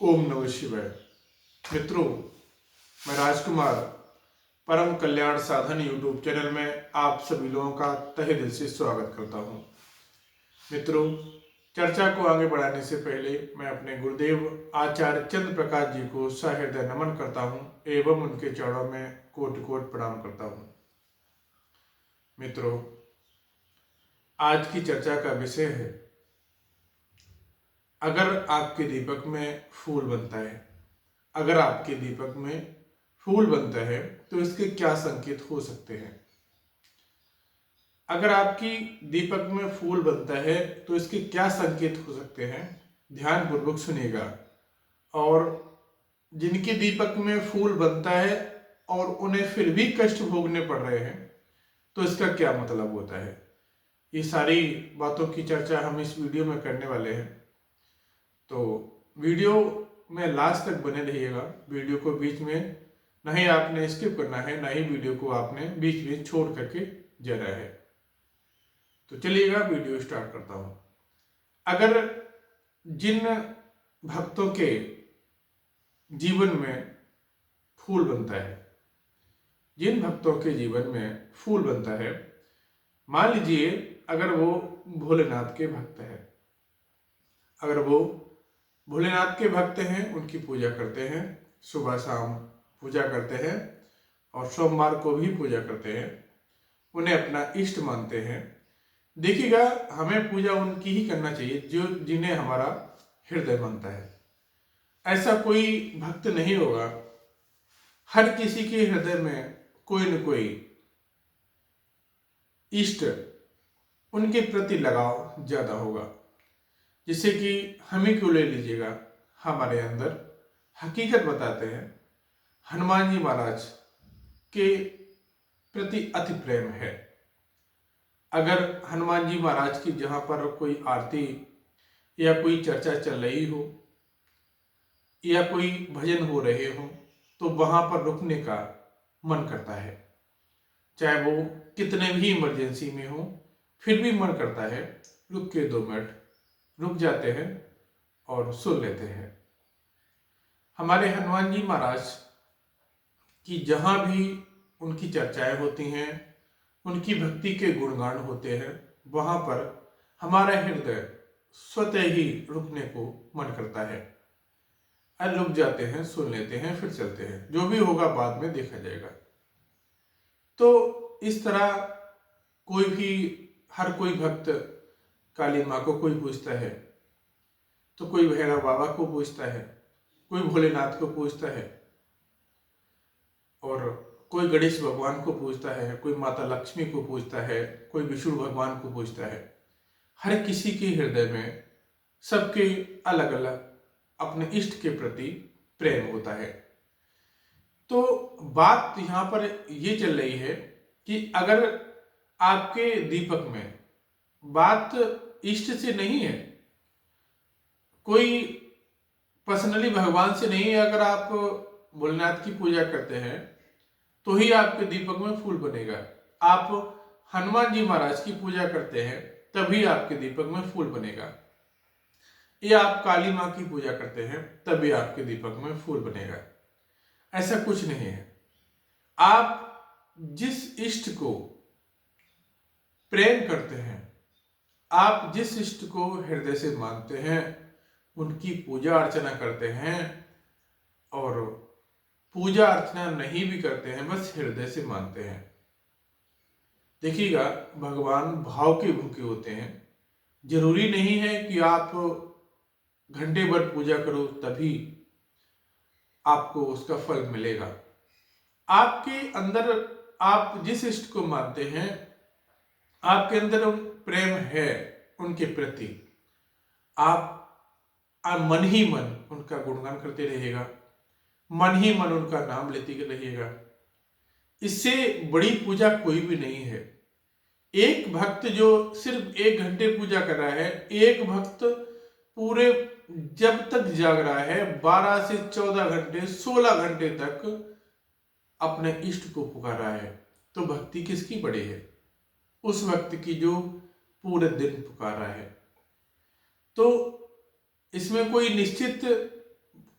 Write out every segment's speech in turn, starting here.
ओम नमः शिवाय। मित्रों, मैं राजकुमार परम कल्याण साधन यूट्यूब चैनल में आप सभी लोगों का तहे दिल से स्वागत करता हूं। मित्रों, चर्चा को आगे बढ़ाने से पहले मैं अपने गुरुदेव आचार्य चंद्र प्रकाश जी को सहृदय नमन करता हूं एवं उनके चरणों में कोटि कोटि प्रणाम करता हूं। मित्रों, आज की चर्चा का विषय है, अगर आपके दीपक में फूल बनता है, अगर आपके दीपक में फूल बनता है तो इसके क्या संकेत हो सकते हैं। अगर आपकी दीपक में फूल बनता है तो इसके क्या संकेत हो सकते हैं, ध्यानपूर्वक सुनिएगा। और जिनके दीपक में फूल बनता है और उन्हें फिर भी कष्ट भोगने पड़ रहे हैं तो इसका क्या मतलब होता है, ये सारी बातों की चर्चा हम इस वीडियो में करने वाले हैं। तो वीडियो में लास्ट तक बने रहिएगा। वीडियो को बीच में ना ही आपने स्किप करना है, ना ही वीडियो को आपने बीच में छोड़ करके जाना है। तो चलिएगा, वीडियो स्टार्ट करता हूं। अगर जिन भक्तों के जीवन में फूल बनता है, जिन भक्तों के जीवन में फूल बनता है, मान लीजिए अगर वो भोलेनाथ के भक्त है, अगर वो भोलेनाथ के भक्त हैं, उनकी पूजा करते हैं, सुबह शाम पूजा करते हैं और सोमवार को भी पूजा करते हैं, उन्हें अपना इष्ट मानते हैं। देखिएगा, हमें पूजा उनकी ही करना चाहिए जो जिन्हें हमारा हृदय मानता है। ऐसा कोई भक्त नहीं होगा, हर किसी के हृदय में कोई न कोई इष्ट, उनके प्रति लगाव ज्यादा होगा। जिससे कि हम ही क्यों ले लीजिएगा, हमारे अंदर हकीकत बताते हैं, हनुमान जी महाराज के प्रति अति प्रेम है। अगर हनुमान जी महाराज की जहां पर कोई आरती या कोई चर्चा चल रही हो या कोई भजन हो रहे हो तो वहां पर रुकने का मन करता है, चाहे वो कितने भी इमरजेंसी में हो, फिर भी मन करता है रुक के 2 मिनट रुक जाते हैं और सुन लेते हैं। हमारे हनुमान जी महाराज की जहां भी उनकी चर्चाएं होती हैं, उनकी भक्ति के गुणगान होते हैं, वहां पर हमारा हृदय स्वतः ही रुकने को मन करता है। रुक जाते हैं, सुन लेते हैं, फिर चलते हैं, जो भी होगा बाद में देखा जाएगा। तो इस तरह कोई भी, हर कोई भक्त काली माँ को कोई पूजता है, तो कोई भैरव बाबा को पूजता है, कोई भोलेनाथ को पूजता है, और कोई गणेश भगवान को पूजता है, कोई माता लक्ष्मी को पूजता है, कोई विष्णु भगवान को पूजता है। हर किसी के हृदय में सबके अलग अलग अपने इष्ट के प्रति प्रेम होता है। तो बात यहां पर ये चल रही है कि अगर आपके दीपक में बात इष्ट से नहीं है, कोई पर्सनली भगवान से नहीं है, अगर आप भोलेनाथ की पूजा करते हैं तो ही आपके दीपक में फूल बनेगा। आप हनुमान जी महाराज की पूजा करते हैं तभी आपके दीपक में फूल बनेगा, या आप काली माँ की पूजा करते हैं तभी आपके दीपक में फूल बनेगा। ऐसा कुछ नहीं है। आप जिस इष्ट को प्रेम करते हैं, आप जिस इष्ट को हृदय से मानते हैं, उनकी पूजा अर्चना करते हैं, और पूजा अर्चना नहीं भी करते हैं, बस हृदय से मानते हैं। देखिएगा, भगवान भाव के भूखे होते हैं। जरूरी नहीं है कि आप घंटे भर पूजा करो तभी आपको उसका फल मिलेगा। आपके अंदर आप जिस इष्ट को मानते हैं, आपके अंदर प्रेम है उनके प्रति, आप मन ही मन उनका गुणगान करते रहिएगा, मन ही मन उनका नाम लेते रहिएगा। इससे बड़ी पूजा कोई भी नहीं है। एक भक्त जो सिर्फ 1 घंटे पूजा कर रहा है, एक भक्त पूरे जब तक जाग रहा है 12 से 14 घंटे 16 घंटे तक अपने इष्ट को पुकार रहा है, तो भक्ति किसकी बड़ी है? उस भक्त की जो पूरे दिन पुकार रहा है। तो इसमें कोई निश्चित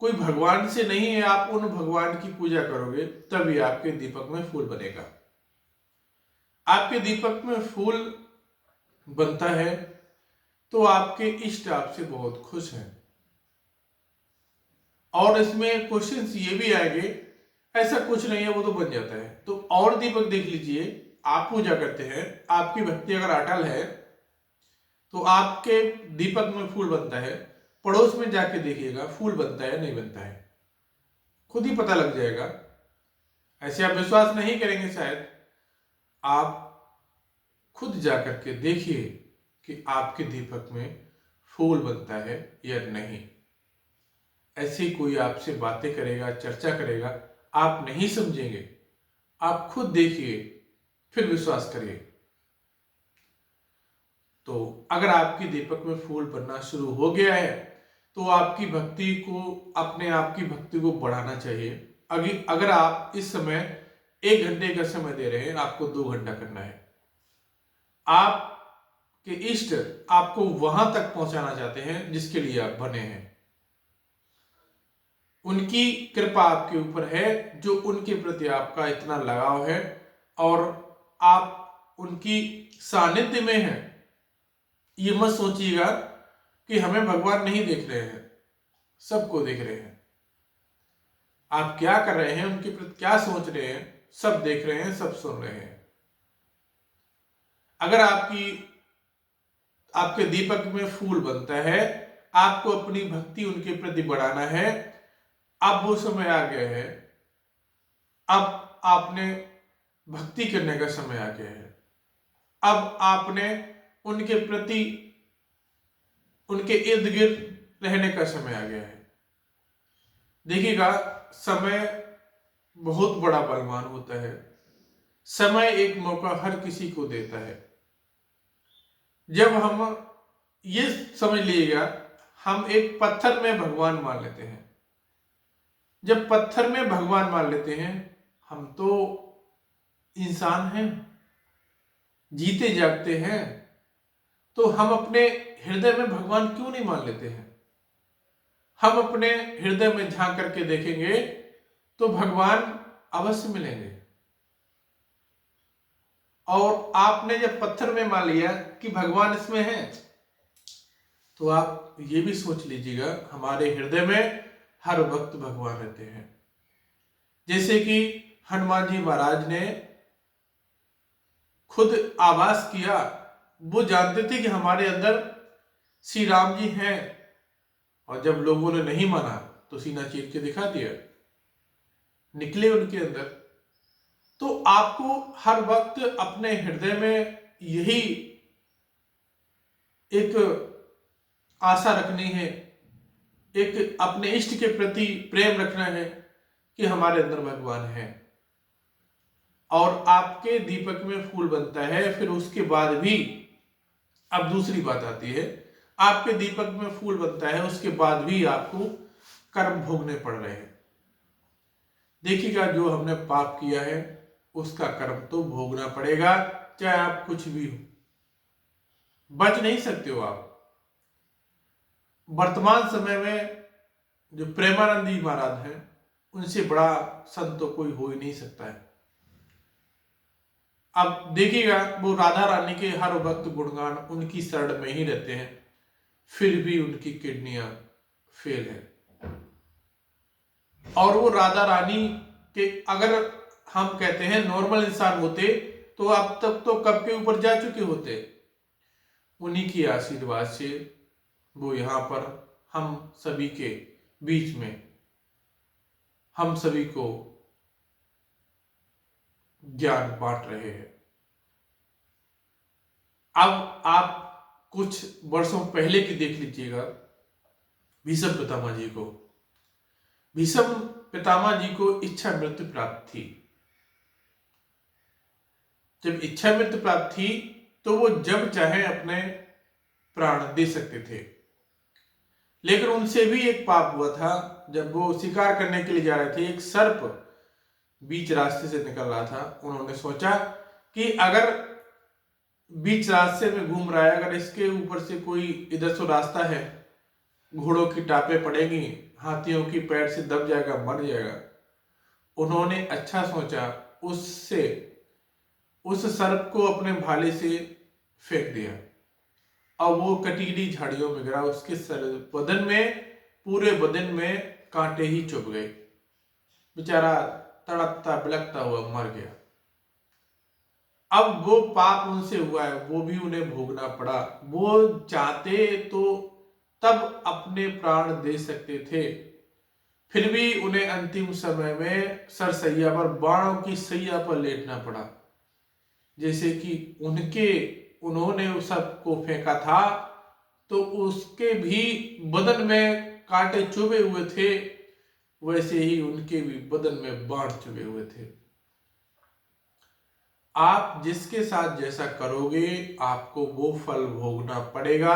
कोई भगवान से नहीं है, आप उन भगवान की पूजा करोगे तभी आपके दीपक में फूल बनेगा। आपके दीपक में फूल बनता है तो आपके इष्ट आपसे बहुत खुश हैं। और इसमें क्वेश्चंस ये भी आएंगे, ऐसा कुछ नहीं है वो तो बन जाता है। तो और दीपक देख लीजिए, आप पूजा करते हैं, आपकी भक्ति अगर अटल है तो आपके दीपक में फूल बनता है, पड़ोस में जाके देखिएगा फूल बनता है नहीं बनता है, खुद ही पता लग जाएगा। ऐसे आप विश्वास नहीं करेंगे शायद, आप खुद जाकर के देखिए कि आपके दीपक में फूल बनता है या नहीं। ऐसे कोई आपसे बातें करेगा, चर्चा करेगा, आप नहीं समझेंगे। आप खुद देखिए फिर विश्वास करिए। तो अगर आपके दीपक में फूल बनना शुरू हो गया है तो आपकी भक्ति को, अपने आप की भक्ति को बढ़ाना चाहिए। अगर आप इस समय 1 घंटे का समय दे रहे हैं, आपको 2 घंटा करना है। आपके इष्ट आपको वहां तक पहुंचाना चाहते हैं जिसके लिए आप बने हैं। उनकी कृपा आपके ऊपर है, जो उनके प्रति आपका इतना लगाव है और आप उनकी सानिध्य में हैं। ये मत सोचिएगा कि हमें भगवान नहीं देख रहे हैं, सबको देख रहे हैं। आप क्या कर रहे हैं, उनके प्रति क्या सोच रहे हैं, सब देख रहे हैं, सब सुन रहे हैं। अगर आपके दीपक में फूल बनता है, आपको अपनी भक्ति उनके प्रति बढ़ाना है, अब वो समय आ गया है, अब आपने भक्ति करने का समय आ गया है। अब आपने उनके प्रति, उनके इर्द गिर्द रहने का समय आ गया है। देखिएगा, समय बहुत बड़ा बलवान होता है। समय एक मौका हर किसी को देता है। जब हम, ये समझ लीजिएगा, हम एक पत्थर में भगवान मान लेते हैं। जब पत्थर में भगवान मान लेते हैं, हम तो इंसान हैं, जीते जागते हैं, तो हम अपने हृदय में भगवान क्यों नहीं मान लेते हैं? हम अपने हृदय में झांक करके देखेंगे तो भगवान अवश्य मिलेंगे। और आपने जब पत्थर में मान लिया कि भगवान इसमें है, तो आप ये भी सोच लीजिएगा, हमारे हृदय में हर वक्त भगवान रहते हैं। जैसे कि हनुमान जी महाराज ने खुद आभास किया, वो जानते थे कि हमारे अंदर श्री राम जी हैं, और जब लोगों ने नहीं माना तो सीना चीर के दिखा दिया, निकले उनके अंदर। तो आपको हर वक्त अपने हृदय में यही एक आशा रखनी है, एक अपने इष्ट के प्रति प्रेम रखना है कि हमारे अंदर भगवान है। और आपके दीपक में फूल बनता है, फिर उसके बाद भी अब दूसरी बात आती है, आपके दीपक में फूल बनता है, उसके बाद भी आपको कर्म भोगने पड़ रहे हैं। देखिएगा, जो हमने पाप किया है उसका कर्म तो भोगना पड़ेगा, चाहे आप कुछ भी हो, बच नहीं सकते हो आप। वर्तमान समय में जो प्रेमानंद जी महाराज हैं, उनसे बड़ा संत तो कोई हो ही नहीं सकता है। अब देखिएगा, वो राधा रानी के हर वक्त गुणगान, उनकी शरण में ही रहते हैं, फिर भी उनकी किडनियां फेल है। और वो राधा रानी के, अगर हम कहते हैं नॉर्मल इंसान होते तो अब तक तो कब के ऊपर जा चुके होते। उन्हीं की आशीर्वाद से वो यहाँ पर हम सभी के बीच में, हम सभी को ज्ञान बांट रहे हैं। अब आप कुछ वर्षों पहले की देख लीजिएगा, भीष्म पितामह जी को, भीष्म पितामह जी को इच्छा मृत्यु प्राप्त थी। जब इच्छा मृत्यु प्राप्त थी तो वो जब चाहे अपने प्राण दे सकते थे, लेकिन उनसे भी एक पाप हुआ था। जब वो शिकार करने के लिए जा रहे थे, एक सर्प बीच रास्ते से निकल रहा था। उन्होंने सोचा कि अगर बीच रास्ते में घूम रहा है, अगर इसके ऊपर से कोई इधर से रास्ता है घोड़ों की टापें पड़ेंगी, हाथियों की पैर से दब जाएगा, मर जाएगा। उन्होंने अच्छा सोचा, उससे उस सर्प को अपने भाले से फेंक दिया। अब वो कटीली झाड़ियों में गिरा, उसके सर बदन में, पूरे बदन में कांटे ही चुभ गए। बेचारा तड़पता बिलखता हुआ मर गया। अब वो पाप उनसे हुआ है, वो भी उन्हें भोगना पड़ा। वो चाहते तो तब अपने प्राण दे सकते थे, फिर भी उन्हें अंतिम समय में सरसैया पर, बाणों की सैया पर लेटना पड़ा। जैसे कि उन्होंने उस सबको फेंका था, तो उसके भी बदन में कांटे चुभे हुए थे, वैसे ही उनके भी बदन में बाण चुभे हुए थे। आप जिसके साथ जैसा करोगे, आपको वो फल भोगना पड़ेगा।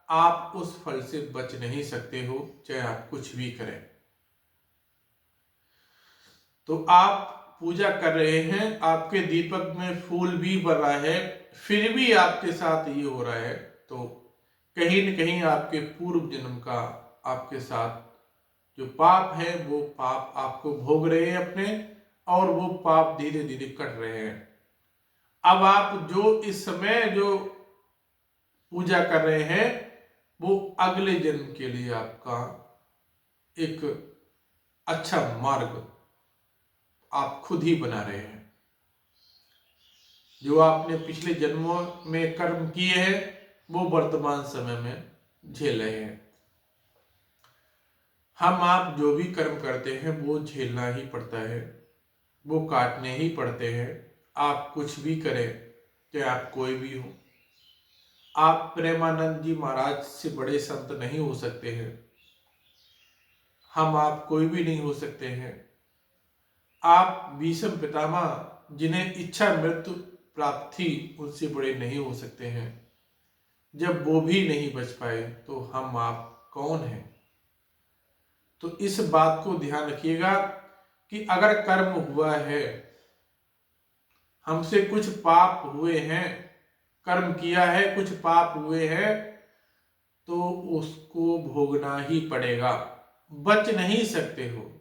आप उस फल से बच नहीं सकते हो, चाहे आप कुछ भी करें। तो आप पूजा कर रहे हैं, आपके दीपक में फूल भी भर रहा है, फिर भी आपके साथ ये हो रहा है, तो कहीं न कहीं आपके पूर्व जन्म का आपके साथ जो पाप है, वो पाप आपको भोग रहे हैं अपने, और वो पाप धीरे धीरे कट रहे हैं। अब आप जो इस समय जो पूजा कर रहे हैं, वो अगले जन्म के लिए आपका एक अच्छा मार्ग आप खुद ही बना रहे हैं। जो आपने पिछले जन्मों में कर्म किए हैं, वो वर्तमान समय में झेल रहे हैं। हम आप जो भी कर्म करते हैं, वो झेलना ही पड़ता है, वो काटने ही पड़ते हैं। आप कुछ भी करें, चाहे आप कोई भी हो, आप प्रेमानंद जी महाराज से बड़े संत नहीं हो सकते हैं। हम आप कोई भी नहीं हो सकते हैं। आप भीष्म पितामह जिन्हें इच्छा मृत्यु प्राप्त थी, उनसे बड़े नहीं हो सकते हैं। जब वो भी नहीं बच पाए, तो हम आप कौन हैं? तो इस बात को ध्यान रखिएगा कि अगर कर्म हुआ है, हमसे कुछ पाप हुए हैं, कर्म किया है, कुछ पाप हुए हैं, तो उसको भोगना ही पड़ेगा, बच नहीं सकते हो।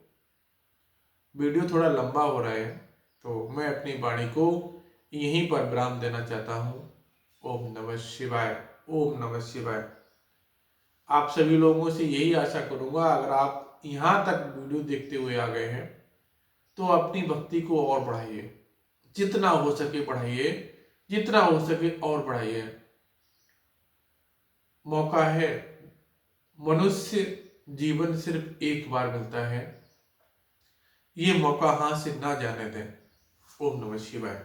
वीडियो थोड़ा लंबा हो रहा है, तो मैं अपनी वाणी को यहीं पर विराम देना चाहता हूँ। ओम नमः शिवाय। ओम नमः शिवाय। आप सभी लोगों से यही आशा करूंगा, अगर आप यहाँ तक वीडियो देखते हुए आ गए हैं, तो अपनी भक्ति को और बढ़ाइए, जितना हो सके बढ़ाइए, जितना हो सके और बढ़ाइए। मौका है, मनुष्य जीवन सिर्फ एक बार मिलता है, ये मौका हाथ से ना जाने दें। ओम नमः शिवाय।